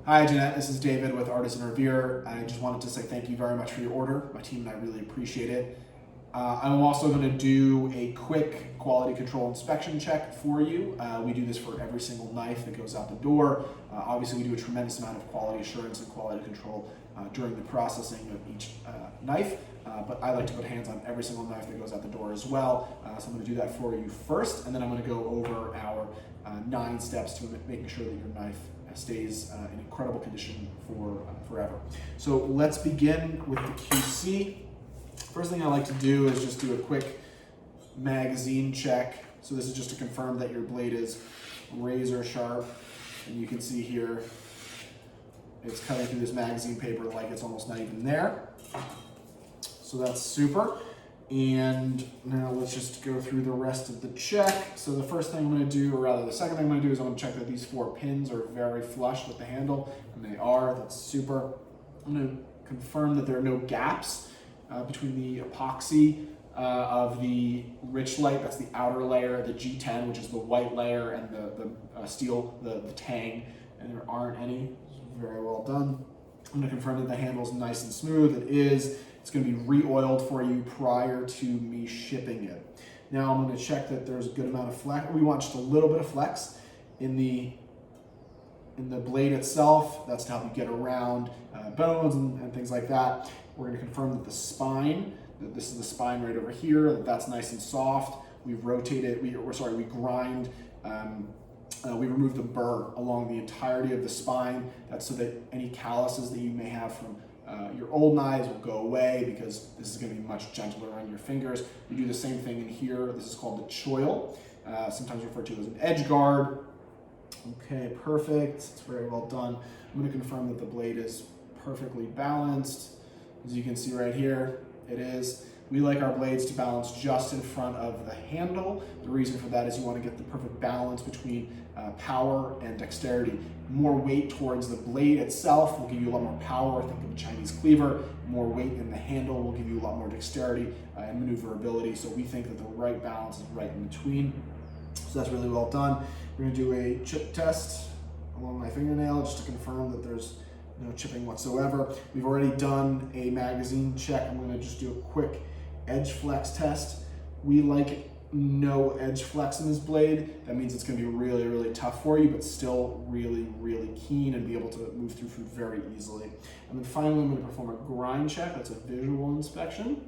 Hi Jeanette, this is David with ArtisanRevere. I just wanted to say thank you very much for your order. My team and I really appreciate it. I'm also going to do a quick quality control inspection check for you. We do this for every single knife that goes out the door. Obviously we do a tremendous amount of quality assurance and quality control during the processing of each knife, but I like to put hands on every single knife that goes out the door as well. So I'm going to do that for you first, and then I'm going to go over our 9 steps to making sure that your knife stays in incredible condition for forever. So let's begin with the QC. First thing I like to do is just do a quick magazine check. So this is just to confirm that your blade is razor sharp, and you can see here it's cutting through this magazine paper like it's almost not even there. So that's super. And now let's just go through the rest of the check. So the first thing I'm going to do, or rather the second thing I'm going to do, is I'm going to check that these 4 pins are very flush with the handle, and they are. That's super. I'm going to confirm that there are no gaps between the epoxy of the rich light, that's the outer layer, the G10, which is the white layer, and the steel, the tang, and there aren't any. Very well done. I'm going to confirm that the handle is nice and smooth. It is. It's going to be re-oiled for you prior to me shipping it. Now I'm going to check that there's a good amount of flex. We want just a little bit of flex in the blade itself. That's to help you get around bones and things like that. We're going to confirm that the spine, that this is the spine right over here, that's nice and soft. We've rotated, we grind, we remove the burr along the entirety of the spine. That's so that any calluses that you may have from your old knives will go away, because this is going to be much gentler on your fingers. We do the same thing in here. This is called the choil, sometimes referred to as an edge guard. Okay, perfect. It's very well done. I'm going to confirm that the blade is perfectly balanced. As you can see right here, it is. We like our blades to balance just in front of the handle. The reason for that is you want to get the perfect balance between power and dexterity. More weight towards the blade itself will give you a lot more power. Think of a Chinese cleaver. More weight in the handle will give you a lot more dexterity and maneuverability. So we think that the right balance is right in between. So that's really well done. We're going to do a chip test along my fingernail just to confirm that there's no chipping whatsoever. We've already done a magazine check. I'm going to just do a quick edge flex test. We like no edge flex in this blade. That means it's going to be really, really tough for you, but still really, really keen and be able to move through food very easily. And then finally, I'm going to perform a grind check. That's a visual inspection.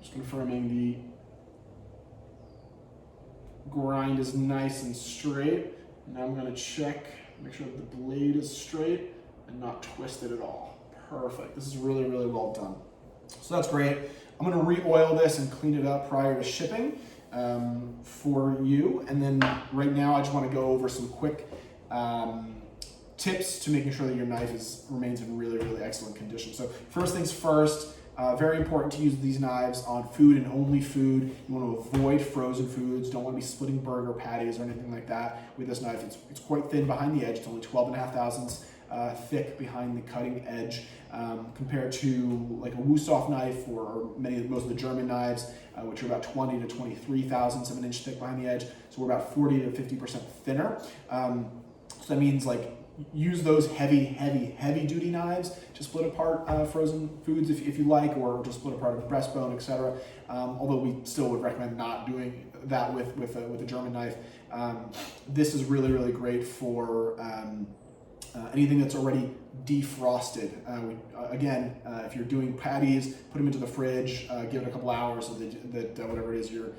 Just confirming the grind is nice and straight. Now I'm going to check, make sure that the blade is straight and not twisted at all. Perfect. This is really, really well done. So that's great. I'm going to re-oil this and clean it up prior to shipping for you. And then right now I just want to go over some quick tips to making sure that your knife remains in really, really excellent condition. So first things first, very important to use these knives on food and only food. You want to avoid frozen foods. Don't want to be splitting burger patties or anything like that with this knife. It's quite thin behind the edge. It's only 12.5 thousandths thick behind the cutting edge, compared to like a Wussoff knife or most of the German knives, which are about 20 to 23 thousandths of an inch thick behind the edge. So we're about 40 to 50% thinner. So that means like use those heavy duty knives to split apart frozen foods if you like, or to split apart a breastbone, etc. Although we still would recommend not doing that with a German knife. This is really, really great for anything that's already defrosted. Again, if you're doing patties, put them into the fridge, give it a couple hours so that whatever it is you're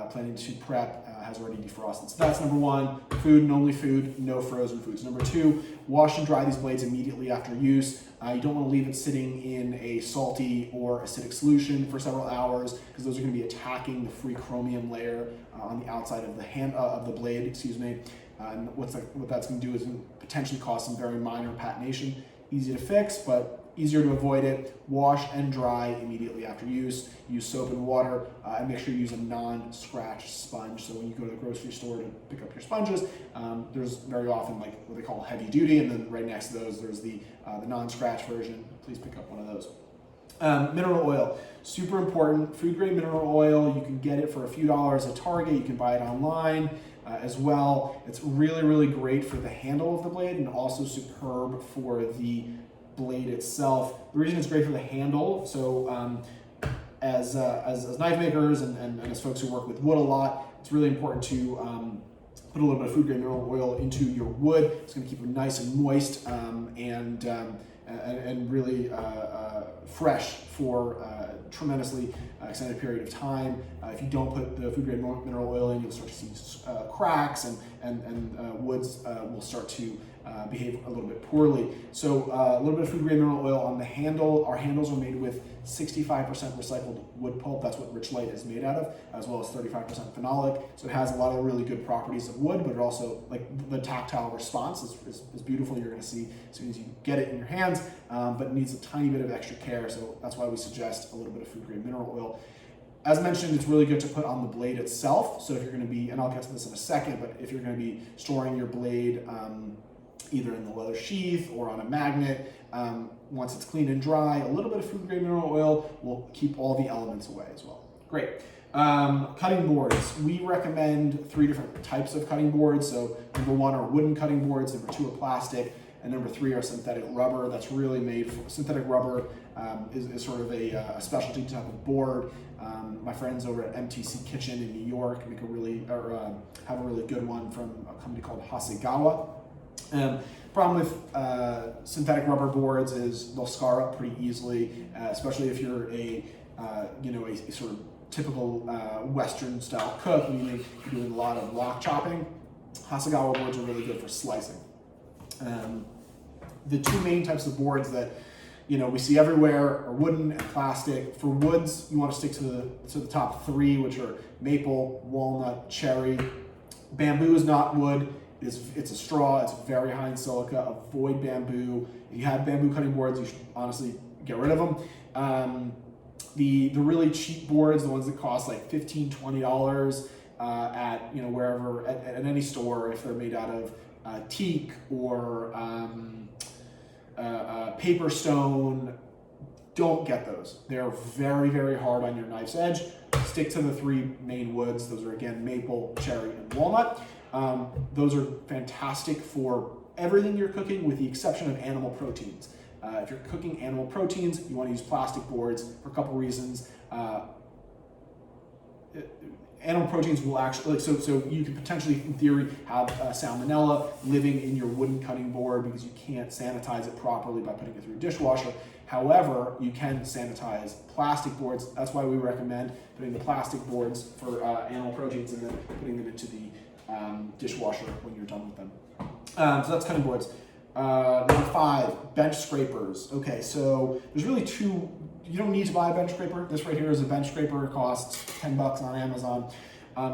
planning to prep has already defrosted. So that's number 1, food and only food, no frozen foods. Number 2, wash and dry these blades immediately after use. You don't want to leave it sitting in a salty or acidic solution for several hours, because those are going to be attacking the free chromium layer on the outside of the blade, excuse me. And what that's going to do is potentially cause some very minor patination. Easy to fix, but easier to avoid it. Wash and dry immediately after use. Use soap and water, and make sure you use a non-scratch sponge. So when you go to the grocery store to pick up your sponges, there's very often like what they call heavy duty, and then right next to those there's the non-scratch version. Please pick up one of those. Mineral oil, super important. Food grade mineral oil, you can get it for a few dollars at Target. You can buy it online as well. It's really, really great for the handle of the blade and also superb for the blade itself. The reason it's great for the handle, so as knife makers and as folks who work with wood a lot, it's really important to put a little bit of food grade mineral oil into your wood. It's going to keep it nice and moist and really fresh for tremendously extended period of time. If you don't put the food grade mineral oil in, you'll start to see cracks and woods will start to behave a little bit poorly. So a little bit of food grade mineral oil on the handle. Our handles are made with 65% recycled wood pulp. That's what Rich Light is made out of, as well as 35% phenolic. So it has a lot of really good properties of wood, but it also, like, the tactile response is beautiful. You're going to see as soon as you get it in your hands, but it needs a tiny bit of extra care. So that's why we suggest a little bit of food grade mineral oil. As mentioned, it's really good to put on the blade itself. So if you're going to be, and I'll get to this in a second, but if you're going to be storing your blade either in the leather sheath or on a magnet, once it's clean and dry, a little bit of food grade mineral oil will keep all the elements away as well. Great. Cutting boards. We recommend 3 different types of cutting boards. So number 1 are wooden cutting boards, number 2 are plastic, and number 3 are synthetic rubber. That's really made for synthetic rubber. Is sort of a specialty type of board. My friends over at MTC Kitchen in New York make have a really good one from a company called Hasegawa. Problem with synthetic rubber boards is they'll scar up pretty easily, especially if you're a sort of typical Western style cook, meaning you're doing a lot of rock chopping. Hasegawa boards are really good for slicing. The 2 main types of boards that we see everywhere are wooden and plastic. For woods, you want to stick to the top 3, which are maple, walnut, cherry. Bamboo is not wood. It's a straw. It's very high in silica. Avoid bamboo. If you have bamboo cutting boards, you should honestly get rid of them. The really cheap boards, the ones that cost like $15, $20 at wherever at any store, if they're made out of teak or paper stone, don't get those. They're very, very hard on your knife's edge. Stick to the 3 main woods. Those are, again, maple, cherry, and walnut. Those are fantastic for everything you're cooking, with the exception of animal proteins. If you're cooking animal proteins, you want to use plastic boards for a couple reasons. Animal proteins will actually, so you could potentially, in theory, have salmonella living in your wooden cutting board because you can't sanitize it properly by putting it through a dishwasher. However, you can sanitize plastic boards. That's why we recommend putting the plastic boards for animal proteins and then putting them into the dishwasher when you're done with them. So that's cutting boards. Number 5, bench scrapers. Okay, so there's really 2. You don't need to buy a bench scraper. This right here is a bench scraper. It costs $10 on Amazon.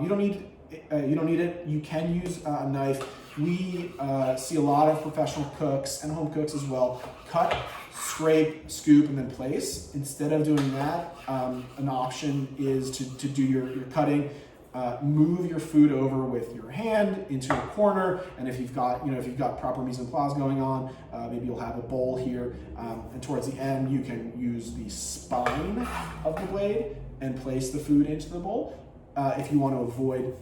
You don't need it. You can use a knife. We see a lot of professional cooks and home cooks as well cut, scrape, scoop, and then place. Instead of doing that, an option is to do your cutting. Move your food over with your hand into a corner, and if you've got proper mise en place going on, maybe you'll have a bowl here, and towards the end you can use the spine of the blade and place the food into the bowl if you want to avoid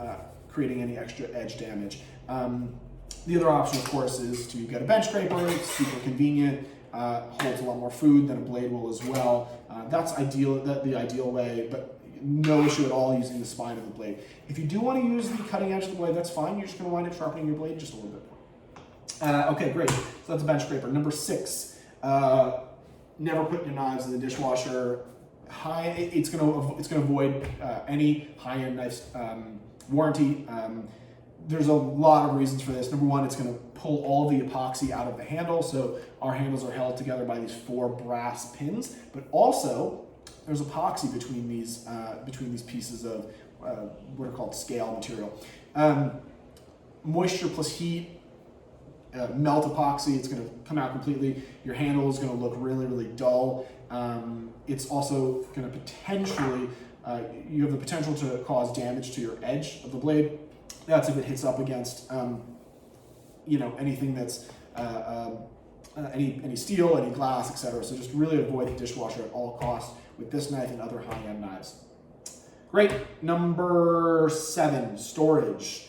creating any extra edge damage. The other option, of course, is to get a bench scraper. It's super convenient, holds a lot more food than a blade will as well. That's the ideal way, but no issue at all using the spine of the blade. If you do want to use the cutting edge of the blade, that's fine. You're just going to wind up sharpening your blade just a little bit more. Okay, great. So that's a bench scraper. Number 6, never put your knives in the dishwasher. It's going to avoid any high-end knives warranty. There's a lot of reasons for this. Number 1, it's going to pull all the epoxy out of the handle. So our handles are held together by these 4 brass pins, but also there's epoxy between these pieces of what are called scale material. Moisture plus heat, melt epoxy. It's going to come out completely. Your handle is going to look really, really dull. It's also going to potentially, you have the potential to cause damage to your edge of the blade. That's if it hits up against, anything that's any steel, any glass, etc. So just really avoid the dishwasher at all costs with this knife and other high-end knives. Great. Number 7, storage.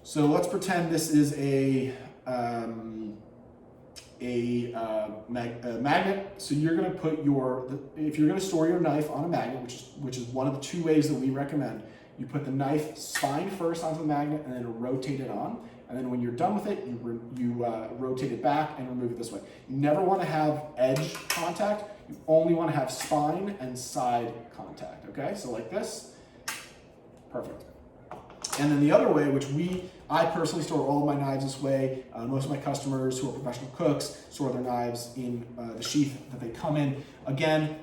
So let's pretend this is a magnet. So you're going to put if you're going to store your knife on a magnet, which is one of the 2 ways that we recommend, you put the knife spine first onto the magnet and then rotate it on. And then when you're done with it, you rotate it back and remove it this way. You never want to have edge contact. You only want to have spine and side contact, okay? So like this, perfect. And then the other way, which I personally store all of my knives this way. Most of my customers who are professional cooks store their knives in the sheath that they come in. Again,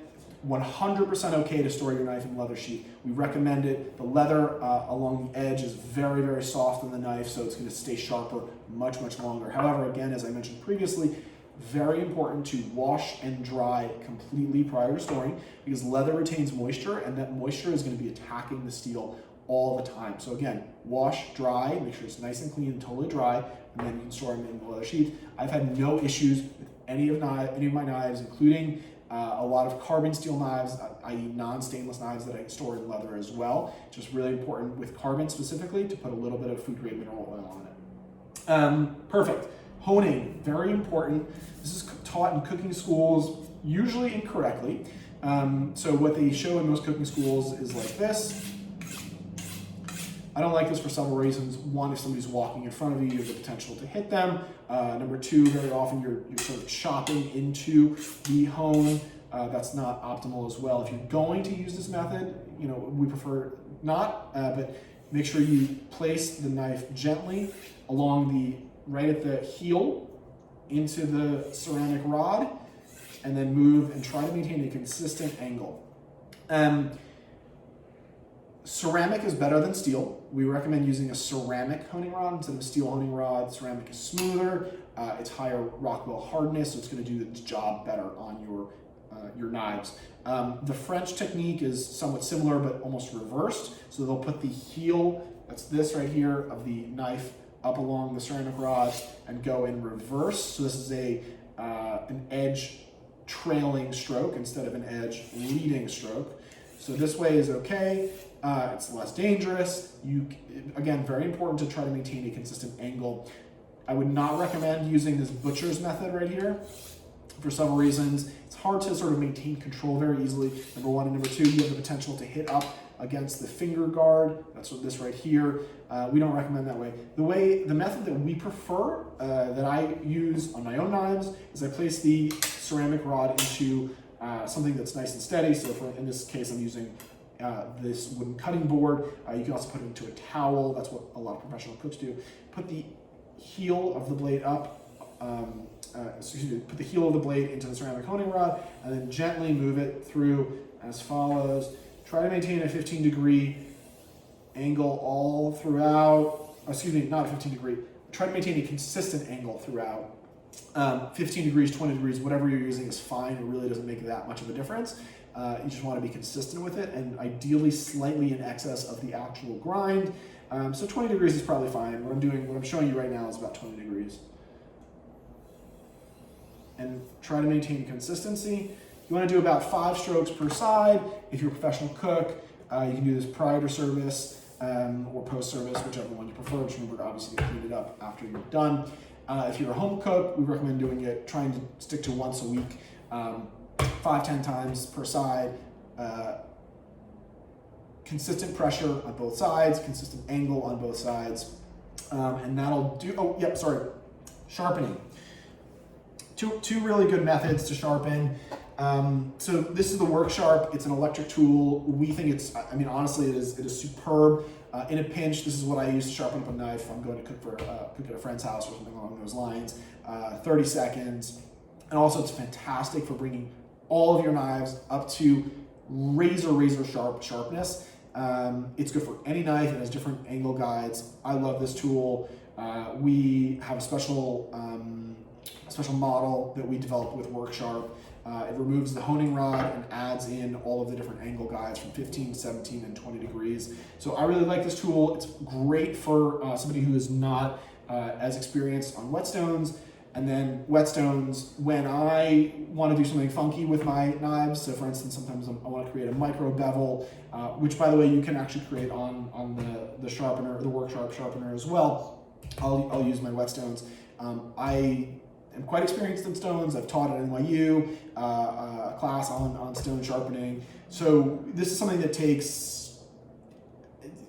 100% okay to store your knife in leather sheath. We recommend it. The leather along the edge is very, very soft on the knife, so it's going to stay sharper much, much longer. However, again, as I mentioned previously, very important to wash and dry completely prior to storing, because leather retains moisture, and that moisture is going to be attacking the steel all the time. So again, wash, dry, make sure it's nice and clean and totally dry, and then you can store them in the leather sheath. I've had no issues with any of my knives, including a lot of carbon steel knives, i.e. non-stainless knives that I store in leather as well. It's just really important with carbon specifically to put a little bit of food grade mineral oil on it. Perfect. Honing, very important. This is taught in cooking schools, usually incorrectly. So what they show in most cooking schools is like this. I don't like this for several reasons. One, if somebody's walking in front of you, you have the potential to hit them. Number 2, very often you're sort of chopping into the hone. That's not optimal as well. If you're going to use this method, we prefer not, but make sure you place the knife gently right at the heel into the ceramic rod, and then move and try to maintain a consistent angle. Ceramic is better than steel. We recommend using a ceramic honing rod instead of a steel honing rod. Ceramic is smoother, it's higher Rockwell hardness, so it's going to do its job better on your knives. The French technique is somewhat similar, but almost reversed. So they'll put the heel, that's this right here, of the knife up along the ceramic rod and go in reverse. So this is an edge trailing stroke instead of an edge leading stroke. So this way is okay. It's less dangerous. Again, very important to try to maintain a consistent angle. I would not recommend using this butcher's method right here for several reasons. It's hard to sort of maintain control very easily. Number 1, and number 2, you have the potential to hit up against the finger guard. That's what this right here. We don't recommend that way. The method that we prefer, that I use on my own knives, is I place the ceramic rod into something that's nice and steady. So in this case, I'm using this wooden cutting board. You can also put it into a towel. That's what a lot of professional cooks do. Put the heel of the blade put the heel of the blade into the ceramic honing rod, and then gently move it through as follows. Try to maintain a 15-degree angle all throughout. Not a 15-degree. Try to maintain a consistent angle throughout. 15 degrees, 20 degrees, whatever you're using is fine. It really doesn't make that much of a difference. You just want to be consistent with it, and ideally slightly in excess of the actual grind. So 20 degrees is probably fine. What I'm showing you right now is about 20 degrees. And try to maintain consistency. You want to do about 5 strokes per side. If you're a professional cook, you can do this prior to service or post-service, whichever one you prefer. Just remember to obviously clean it up after you're done. If you're a home cook, we recommend trying to stick to once a week, 5-10 times per side. Consistent pressure on both sides, consistent angle on both sides, and that'll do. Sharpening. Two really good methods to sharpen. So this is the Work Sharp. It's an electric tool. We think honestly, it is superb. In a pinch, this is what I use to sharpen up a knife. I'm going to cook at a friend's house or something along those lines. 30 seconds. And also it's fantastic for bringing all of your knives up to razor sharp sharpness. It's good for any knife. It has different angle guides. I love this tool. We have a special model that we developed with Work Sharp. It removes the honing rod and adds in all of the different angle guides from 15, 17, and 20 degrees. So I really like this tool. It's great for somebody who is not as experienced on whetstones. And then whetstones when I want to do something funky with my knives. So for instance, sometimes I want to create a micro bevel, which by the way, you can actually create on the sharpener, the work sharp sharpener as well. I'll use my whetstones. I am quite experienced in stones. I've taught at NYU, a class on stone sharpening. So this is something that takes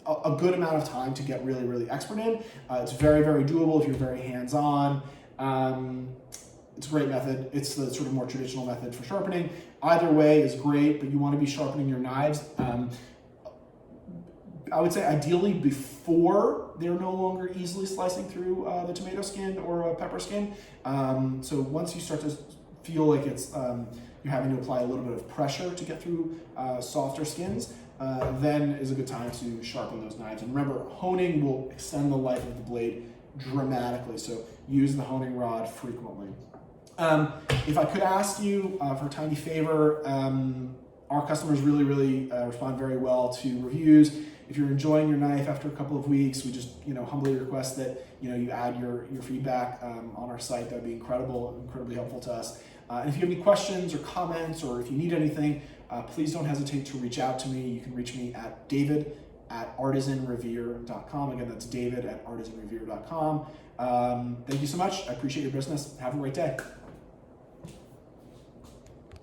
a good amount of time to get really, really expert in. It's very, very doable if you're very hands-on. It's a great method. It's the sort of more traditional method for sharpening. Either way is great, but you want to be sharpening your knives. I would say ideally before they're no longer easily slicing through the tomato skin or a pepper skin. So once you start to feel like it's you're having to apply a little bit of pressure to get through softer skins, then is a good time to sharpen those knives. And remember, honing will extend the life of the blade dramatically, so use the honing rod frequently. If I could ask you for a tiny favor, our customers really respond very well to reviews. If you're enjoying your knife after a couple of weeks, we just humbly request that you add your feedback on our site. That would be incredibly helpful to us. And if you have any questions or comments, or if you need anything, please don't hesitate to reach out to me. You can reach me at david@ArtisanRevere.com. Again, that's david@ArtisanRevere.com. Thank you so much. I appreciate your business. Have a great day.